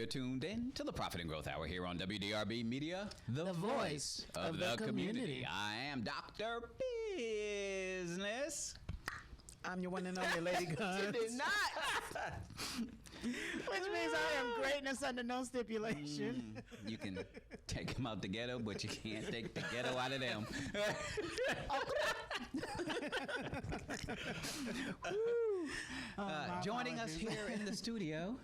You're tuned in to the Profit and Growth Hour here on Wdrbmedia, the voice of the community. I am Dr. Bizness. I'm your one and only Lady G.U.N.S. You did not. Which means I am greatness under no stipulation. You can take them out the ghetto, but you can't take the ghetto out of them. Joining us here in the studio,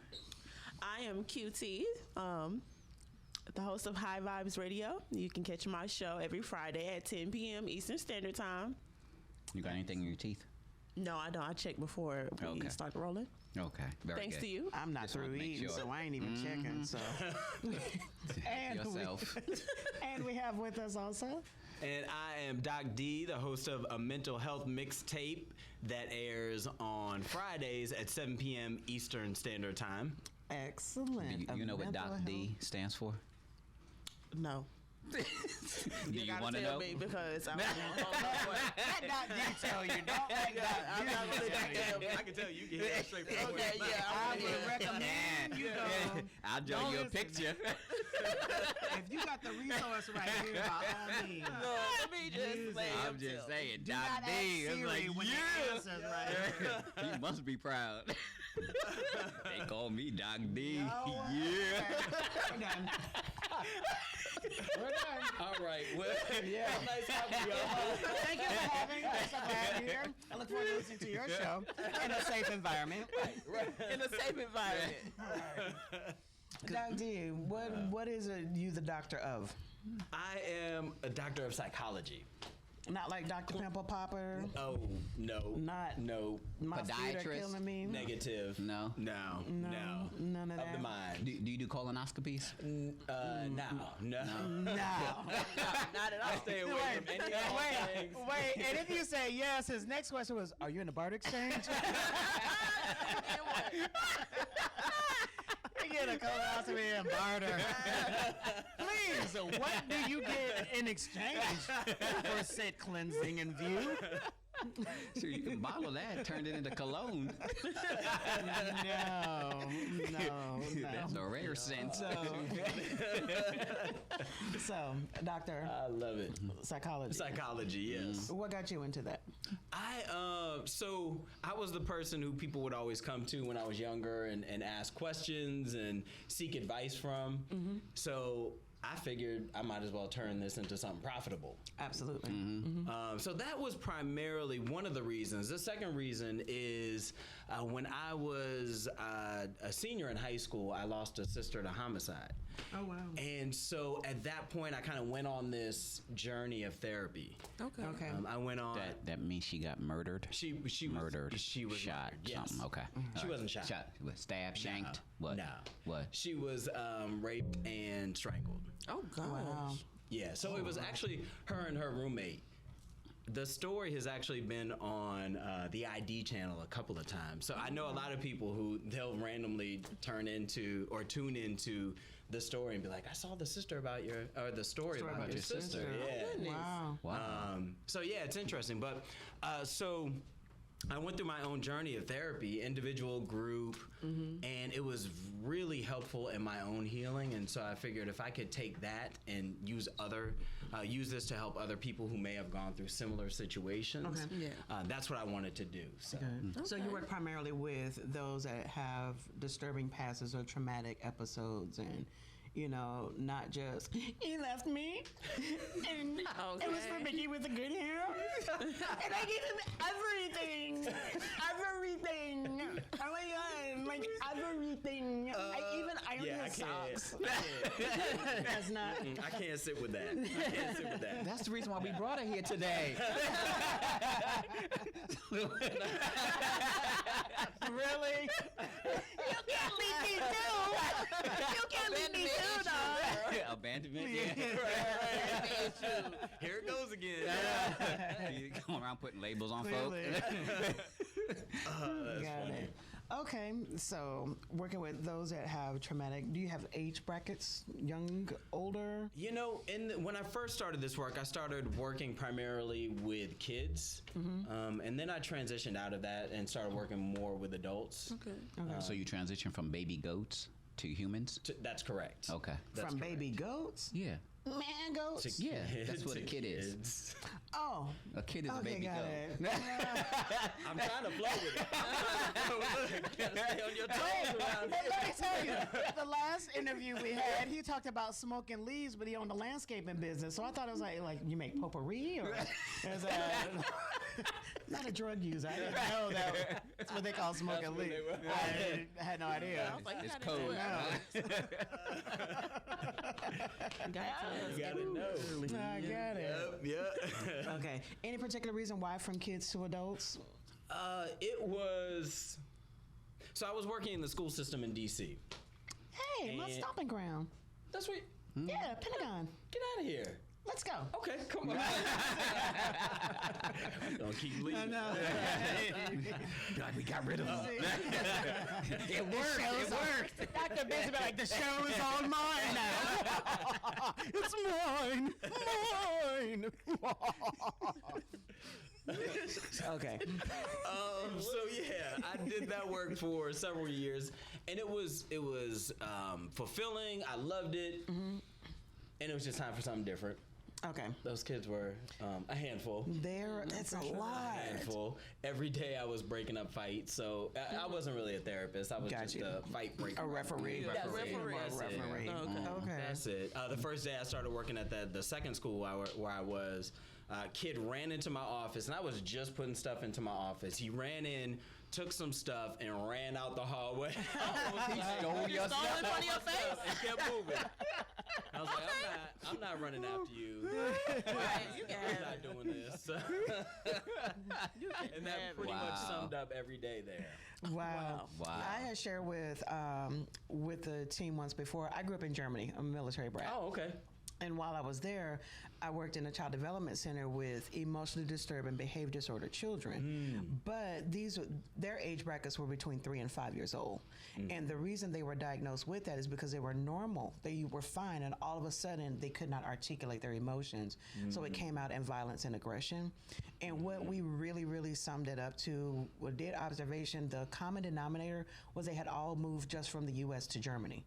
I am QT, the host of High Vibes Radio. You can catch my show every Friday at 10 p.m. Eastern Standard Time. You got anything in your teeth? No, I don't. I check before we start rolling. Okay, very Thanks good. to you. I'm not Just through wanted to make eating, sure. so I ain't even checking. So, and Yourself. and we have with us also. And I am Doc D, the host of a mental health mixtape that airs on Fridays at 7 p.m. Eastern Standard Time. Excellent. You know what Doc D stands for? No. Do you gotta want to tell know? me because I'm Let Doc D tell you. Don't let Doc D tell you. I can tell you can hear that straight from the Okay, voice. yeah. I would recommend you go. I'll draw you a picture. If you got the resource right here, by all means. let me just say I'm just saying, Do not Doc D. ask It's Siri like, when the answer's right here. He must be proud. They call me Doc D. No, Yeah. We're done. We're done. All right. Well, Yeah. Nice having you. Thank you for having me. I'm so glad you're here. I look forward to listening to your show in a safe environment. in a safe environment. Doc D, what is you the doctor of? I am a doctor of psychology. Not like Dr. Pimple Popper. Oh, no. Not- No. My feet are Podiatrist? killing me. Negative. No. No. No, none of that. Of the mind. Do you do colonoscopies? No. No. Not at all. Stay away from any of those things. Wait. And if you say yes, his next question was, "Are you in the BART exchange?" We get a colonoscopy and barter. Please, what do you get in exchange for said cleansing and view? So you can bottle that, turn it into cologne. No. That's a rare scent. So, doctor, I love it. psychology. Psychology, yes. What got you into that? So I was the person who people would always come to when I was younger and ask questions and seek advice from. Mm-hmm. So I figured I might as well turn this into something profitable. Absolutely. So that was primarily one of the reasons. The second reason is when I was a senior in high school, I lost a sister to homicide. Oh, wow. And so at that point, I kind of went on this journey of therapy. Okay. I went on. That means she got murdered. She was murdered. She was shot. murdered, yes. Something. Okay. She wasn't shot. What, stabbed, shanked. What? No. What? She was raped and strangled. Oh, God. Wow. Yeah. So it was actually her and her roommate. The story has actually been on the ID channel a couple of times. So I know a lot of people who they'll randomly turn into or tune into the story and be like, I saw the story about your sister. Yeah. Wow. Wow. So yeah, it's interesting. But so I went through my own journey of therapy, individual, group, and it was really helpful in my own healing. And so I figured if I could take that and use this to help other people who may have gone through similar situations, Okay. that's what I wanted to do. So. So you work primarily with those that have disturbing pasts or traumatic episodes and, you know, not just, he left me and it was for Mickey with the good hair and I gave him everything. Oh my God, like everything. I even ironed his socks. That's not. I can't sit with that. That's the reason why we brought her here today. Really? You can't leave me too. You can't leave me too, dog. Abandonment. Yeah. Here it goes again. You come around putting labels on Clearly. folks. Got it. Okay, so working with those that have traumatic, do you have age brackets, young, older? You know, when I first started this work, I started working primarily with kids, and then I transitioned out of that and started working more with adults. Okay. So you transition from baby goats To humans? That's correct. Okay. That's From correct. baby goats? Yeah. Man goats? Yeah, that's what a To kid is. kids. Oh. A kid is a Okay, baby got goat. it. I'm trying to flow with it. Gotta stay on your toes around Hey, here. let me tell you, the last interview we had, he talked about smoking leaves, but he owned a landscaping business. So I thought it was like you make potpourri, or is that not a drug user? I didn't know that's what they call smoking what they leaves. were. I had no idea. I was like, It's you cold. You gotta know. I got it. Yep. Okay. Any particular reason why from kids to adults? It was. So I was working in the school system in D.C. Hey, my And- stomping ground. That's what. Yeah, Pentagon. Get out of here. Let's go. Okay, come on. Don't keep leaving. God, we got rid of him. It worked. It worked. Dr. Busy be like, the show is on mine now. It's mine. Mine. Okay. So yeah, I did that work for several years, and it was fulfilling. I loved it, and it was just time for something different. Okay. Those kids were a handful. That's a lot. Handful. Every day I was breaking up fights, so I wasn't really a therapist. I was Got just you. a fight breaker. A referee. Yeah, referee. That's it. Referee. Okay. That's it. The first day I started working at the second school where I was, kid ran into my office, and I was just putting stuff into my office. He ran in, took some stuff, and ran out the hallway. He stole your Stole stuff. in front of your face. And kept moving. I was like, I'm not running after you. Right, you can I'm have not doing this. And that pretty much Wow. summed up every day there. Wow. Wow. I had shared with the team once before. I grew up in Germany. I'm a military brat. Oh, okay. And while I was there, I worked in a child development center with emotionally disturbed and behavior disordered children. But their age brackets were between 3 and 5 years old. And the reason they were diagnosed with that is because they were normal. They were fine, and all of a sudden they could not articulate their emotions. So it came out in violence and aggression. And what we really, really summed it up to, did observation, the common denominator was they had all moved just from the U.S. to Germany.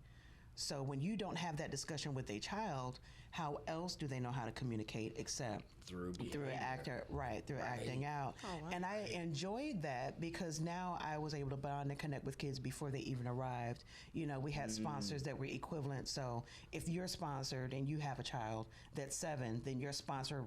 So when you don't have that discussion with a child, how else do they know how to communicate except Through acting out? Oh, wow. And I enjoyed that because now I was able to bond and connect with kids before they even arrived. You know, we had sponsors that were equivalent. So if you're sponsored and you have a child that's 7, then your sponsor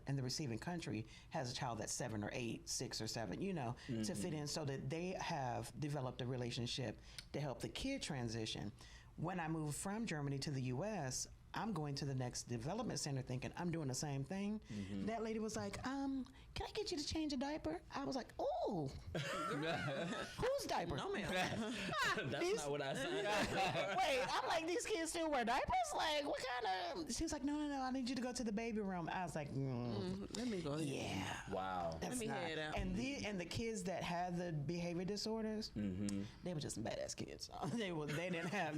in the receiving country has a child that's 7 or 8, 6 or 7. You know, to fit in, so that they have developed a relationship to help the kid transition. When I moved from Germany to the U.S., I'm going to the next development center thinking I'm doing the same thing. That lady was like, can I get you to change a diaper? I was like, oh, whose diaper? No, ma'am. That's not what I signed up for. Wait, I'm like, these kids still wear diapers? Like, what kind of? She was like, no, I need you to go to the baby room. I was like, Let me go ahead. yeah. Wow. That's me not. head out. And the kids that had the behavior disorders, they were just badass kids. They didn't have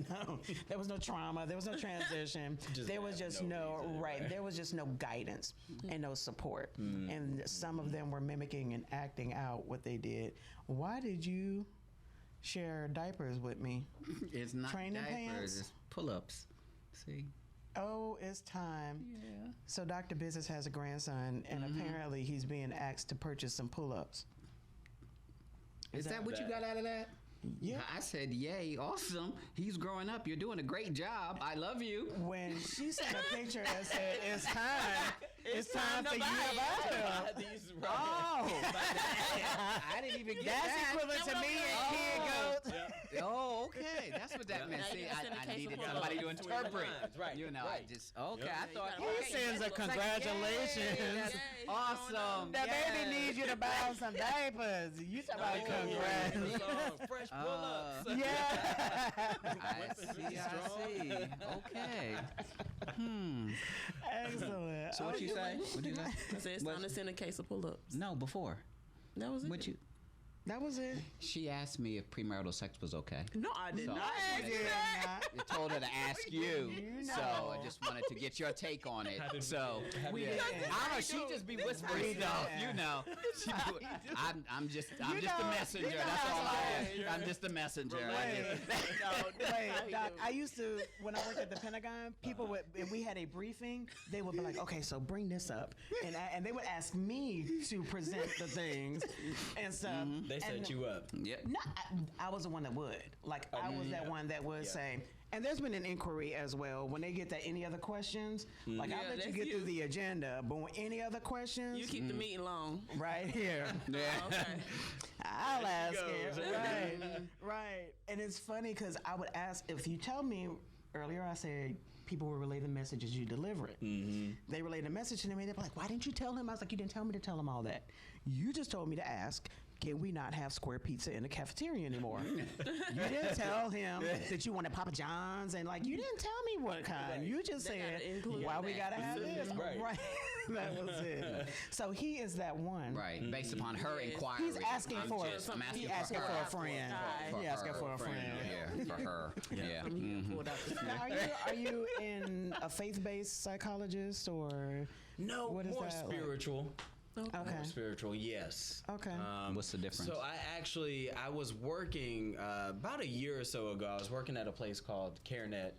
there was no trauma, there was no transition, there was just no reason, right? there was just no guidance and no support. And some of them were mimicking and acting out what they did. Why did you share diapers with me? It's not Training diapers, pants? it's pull-ups. See? Oh, it's time. Yeah. So Dr. Business has a grandson, and apparently he's being asked to purchase some pull-ups. Is that what you got out of that? Yeah. I said, yay, awesome. He's growing up. You're doing a great job. I love you. When she sent a picture and said, it's time for you to buy them. These Oh, I didn't even get That's that. equivalent to me and kid goats. Oh, okay. That's what that meant. Now See, you just send a I case needed of pull-ups. somebody to Between the interpret. lines, right, You know, right. I just, okay, I thought, gotta- He sends a It's like, congratulations. that's Yay. awesome. The Yes. baby needs you to buy him some diapers. You talking about congrats. Fresh pull-ups. Yeah. I see. Okay. Excellent. So what you say? What you say? I said it's time to send a case of pull-ups. No, before. That was it. What you? That was it. She asked me if premarital sex was okay. No, I did So not. I did not. I told her to ask you. know. So I just wanted to get your take on it. So We yeah. did. I don't know. She just be whispering stuff, you know. I'm just the messenger. That's all I am. I'm just the messenger. Wait, Doc, I used to, when I worked at the Pentagon, people would, if we had a briefing, they would be like, okay, so bring this up. And they would ask me to present the things and stuff. They set you up. Yep. No, I was the one that would. Like, I was that one that would say, and there's been an inquiry as well. When they get that any other questions, like, I'll Yeah, let you that's get through you. the agenda, but when any other questions, You keep the meeting long. right here. Yeah. Okay. I'll ask goes. it. Right, right. And it's funny because I would ask, if you tell me earlier, I said people will relay the messages you deliver it. They relayed the message to me. They're like, why didn't you tell him? I was like, you didn't tell me to tell him all that. You just told me to ask, can we not have square pizza in the cafeteria anymore? You didn't tell him that you wanted Papa John's, and like, you didn't tell me what kind. You just They said, gotta include why we that. gotta have this? Right. That was it. So he is that one. Right. Based upon her Yes. inquiry. He's asking I'm for asking he asking for a friend. For He asking her. for a friend. Yeah, for her. Yeah. Pulled out the Now, are you in a faith-based psychologist or No, what is more that like? spiritual. Okay. More spiritual, yes. Okay. What's the difference? So I was working about a year or so ago. I was working at a place called CareNet,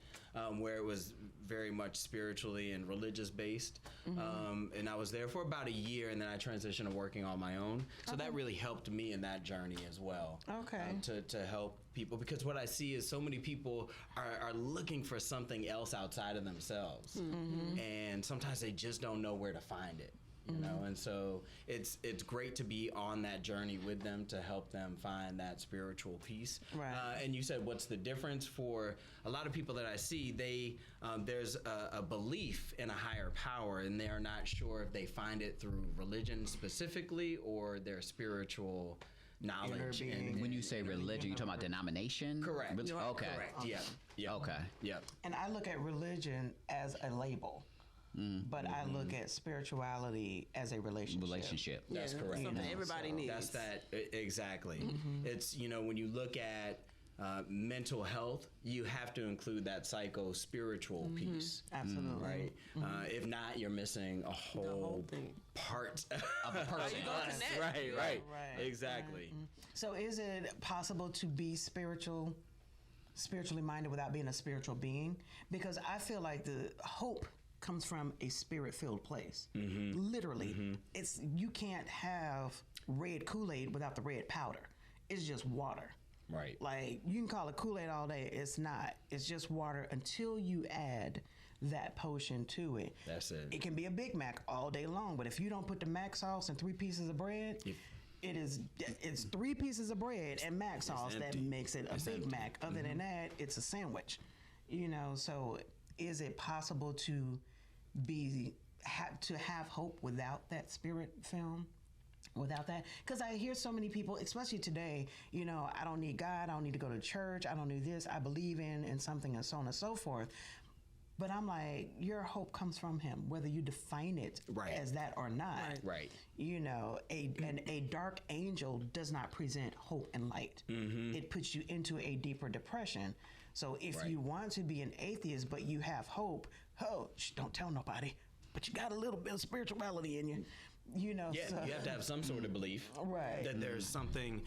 where it was very much spiritually and religious based. And I was there for about a year, and then I transitioned to working on my own. So that really helped me in that journey as well. Okay. To help people, because what I see is so many people are looking for something else outside of themselves, and sometimes they just don't know where to find it. You know, and so it's great to be on that journey with them to help them find that spiritual peace. Right. And you said, what's the difference for a lot of people that I see? They there's a belief in a higher power, and they are not sure if they find it through religion specifically or their spiritual knowledge. Inner being. And When you say religion, you're talking about denomination? correct. Okay. Correct. Yeah. Yeah. Okay. Yep. And I look at religion as a label, but I look at spirituality as a relationship. That's correct. Something everybody needs. That's that exactly. It's, you know, when you look at mental health, you have to include that psycho-spiritual piece, Absolutely. right? If not, you're missing a whole thing. part Of a person. You gonna connect. right, right, Right. exactly. So is it possible to be spiritually minded without being a spiritual being? Because I feel like the hope comes from a spirit-filled place. Literally. It's, you can't have red Kool-Aid without the red powder. It's just water. Right. Like, you can call it Kool-Aid all day. It's not. It's just water until you add that potion to it. That's it. It can be a Big Mac all day long, but if you don't put the Mac sauce and 3 pieces of bread, it's 3 pieces of bread and Mac sauce that empty. makes it a It's Big empty. Mac. Other than that, it's a sandwich. You know, so is it possible to have hope without that spirit film? Without that, because I hear so many people, especially today, you know, I don't need God, I don't need to go to church, I don't need this, I believe in something, and so on and so forth. But I'm like, your hope comes from Him, whether you define it Right. as that or not. Right. You know, a dark angel does not present hope and light. It puts you into a deeper depression. So if Right. you want to be an atheist but you have hope, don't tell nobody, but you got a little bit of spirituality in you. You know, Yeah, so, you have to have some sort of belief Right. that there's something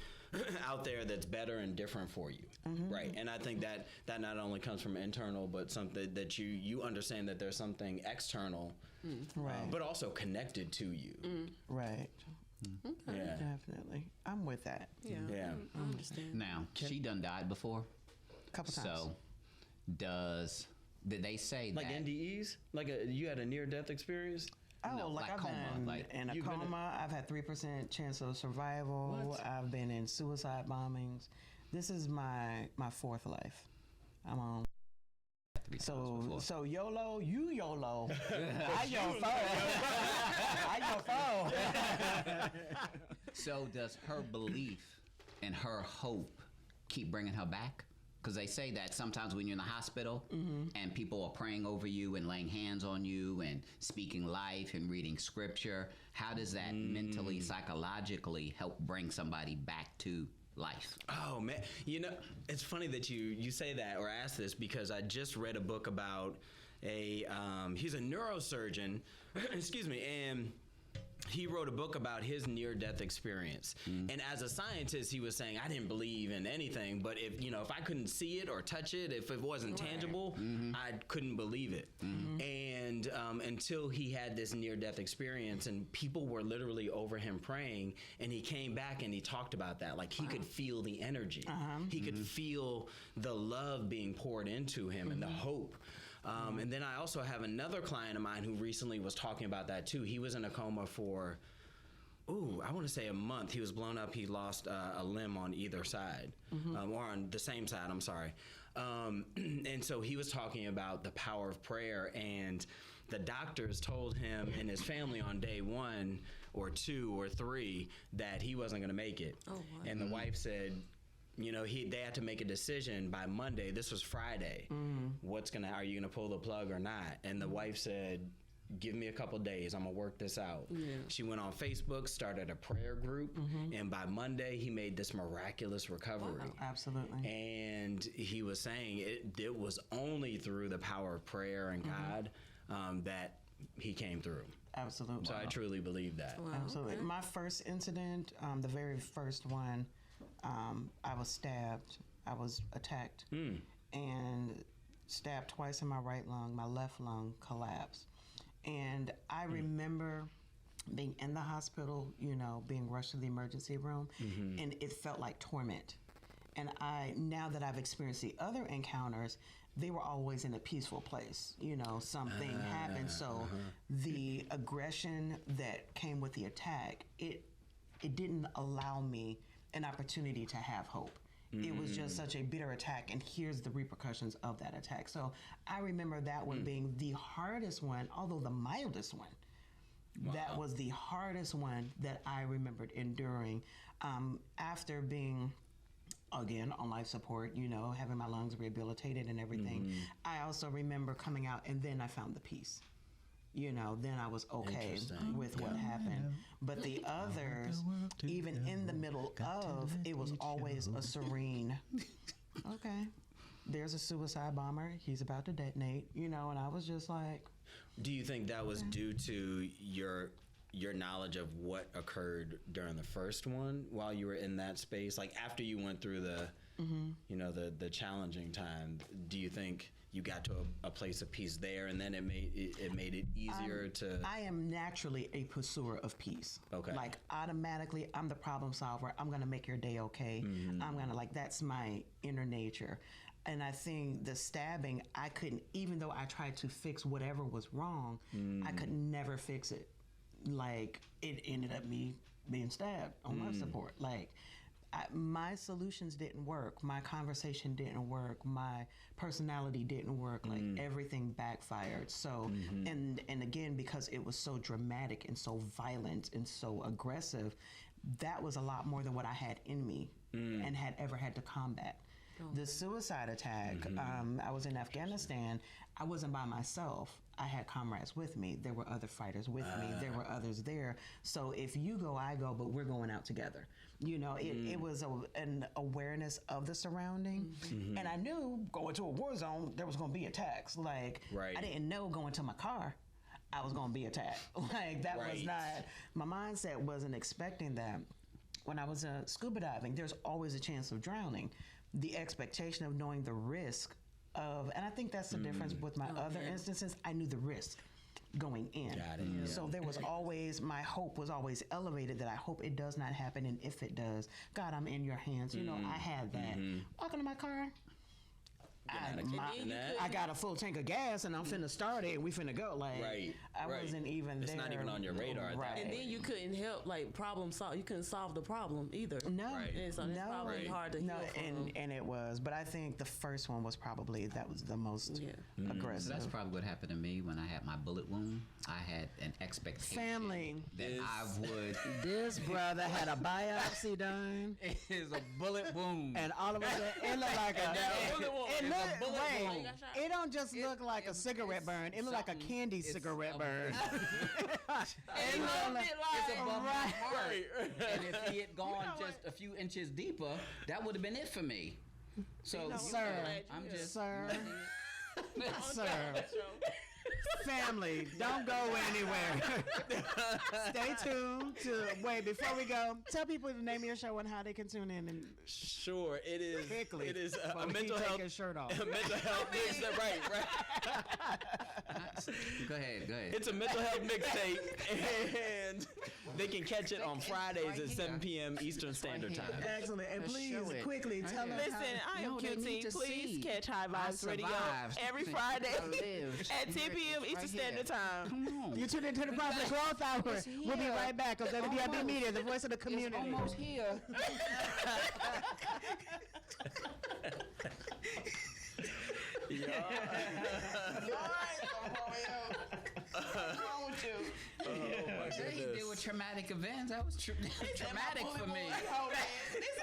out there that's better and different for you, right? And I think that not only comes from internal, but something that you understand that there's something external, Right. but also connected to you. right. Yeah, Definitely. I'm with that. Yeah. yeah. I understand. Now, she done died before. A couple times. So, did they say Like that? NDEs, you had a near-death experience. Oh, No, like like I've coma, been like- in a You've been in- coma. I've had 3% chance of survival. What? I've been in suicide bombings. This is my 4th life. I'm on. 3 times before. So YOLO, you YOLO. I YOLO. I YOLO. So does her belief and her hope keep bringing her back? Because they say that sometimes when you're in the hospital and people are praying over you and laying hands on you and speaking life and reading scripture, how does that mentally, psychologically help bring somebody back to life? Oh man, it's funny that you say that or ask this, because I just read a book about he's a neurosurgeon, excuse me, and he wrote a book about his near-death experience. And as a scientist, he was saying, I didn't believe in anything, but if I couldn't see it or touch it, if it wasn't tangible, I couldn't believe it. And until he had this near-death experience, and people were literally over him praying, and he came back and he talked about that. Like, he could feel the energy. He could feel the love being poured into him and the hope. And then I also have another client of mine who recently was talking about that too. He was in a coma for, I want to say a month. He was blown up. He lost a limb on either side, or on the same side, I'm sorry. And so he was talking about the power of prayer, and the doctors told him and his family on day 1 or 2 or 3 that he wasn't going to make it. Oh, wow. And the wife said, they had to make a decision by Monday. This was Friday. Are you gonna pull the plug or not? And the wife said, give me a couple days. I'm gonna work this out. Yeah. She went on Facebook, started a prayer group, and by Monday he made this miraculous recovery. Wow. Absolutely. And he was saying it was only through the power of prayer and God that he came through. Absolutely. So I truly believe that. Wow. Absolutely. Okay. My first incident, the very first one, I was stabbed. I was attacked and stabbed twice in my right lung. My left lung collapsed. And I remember being in the hospital, being rushed to the emergency room, and it felt like torment. And now that I've experienced the other encounters, they were always in a peaceful place. Something happened. So the aggression that came with the attack, it didn't allow me an opportunity to have hope. It was just such a bitter attack, and here's the repercussions of that attack. So I remember that one being the hardest one, although the mildest one. Wow. That was the hardest one that I remembered enduring. After being, again, on life support, having my lungs rehabilitated and everything, I also remember coming out, and then I found the peace. Then I was okay with what happened. But the others, even in the middle of, it was always a serene, okay, there's a suicide bomber, he's about to detonate, and I was just like. Do you think that was due to your knowledge of what occurred during the first one while you were in that space? Like, after you went through the, the challenging time, do you think you got to a place of peace there, and then it made it easier to? I am naturally a pursuer of peace. Okay. Like, automatically, I'm the problem solver. I'm gonna make your day okay. I'm gonna, that's my inner nature. And I think the stabbing, I couldn't, even though I tried to fix whatever was wrong, I could never fix it. Like, it ended up me being stabbed on life support. My solutions didn't work. My conversation didn't work. My personality didn't work. Everything backfired. So, and again, because it was so dramatic and so violent and so aggressive, that was a lot more than what I had in me and had ever had to combat. The suicide attack, I was in Afghanistan. I wasn't by myself. I had comrades with me. There were other fighters with me. There were others there. So if you go, I go, but we're going out together. It was an awareness of the surrounding. And I knew going to a war zone, there was going to be attacks. I didn't know going to my car, I was going to be attacked. That was not, my mindset wasn't expecting that. When I was scuba diving, there's always a chance of drowning. The expectation of knowing the risk of, and I think that's the difference with my other instances, I knew the risk going in. Got it. Yeah. So there was always, my hope was always elevated that I hope it does not happen, and if it does, God, I'm in your hands. I had that. Walking to my car, I got a full tank of gas and I'm finna start it and we finna go. Like, Right. I wasn't even It's there. not even on your radar at that Right. And then you couldn't help problem solve. You couldn't solve the problem either. No, Right. And so that's probably hard to heal from. and it was. But I think the first one was probably the most aggressive. So that's probably what happened to me when I had my bullet wound. I had an expectation Family. that I would. This brother had a biopsy done, It is a bullet wound. and all of a sudden it looked like a. It looked. Wait, it don't just look like a cigarette burn. It looked like a candy cigarette burn. It's above my heart. And if he had gone just a few inches deeper, that would have been it for me. So, Sir, I'm just. sir, sir. Family, don't go anywhere. Stay tuned to before we go, tell people the name of your show and how they can tune in and Sure, it is. quickly. It is before a he mental take health. his shirt off. A mental health mix. Right. Go ahead. It's a mental health mixtape, and they can catch it on Fridays at 7 p.m. Eastern Standard Time. Excellent. And please, show it. quickly tell us Listen, I am No, they need QT. to Please see. catch High Vibes Radio survived. every I Friday lived. at 10 p.m. Eastern Standard Time. Come on. you tune into the Profit Growth Hour. We'll be right back on WDRB Media, the voice of the community. It's almost here. He deal with traumatic events. That was traumatic for me.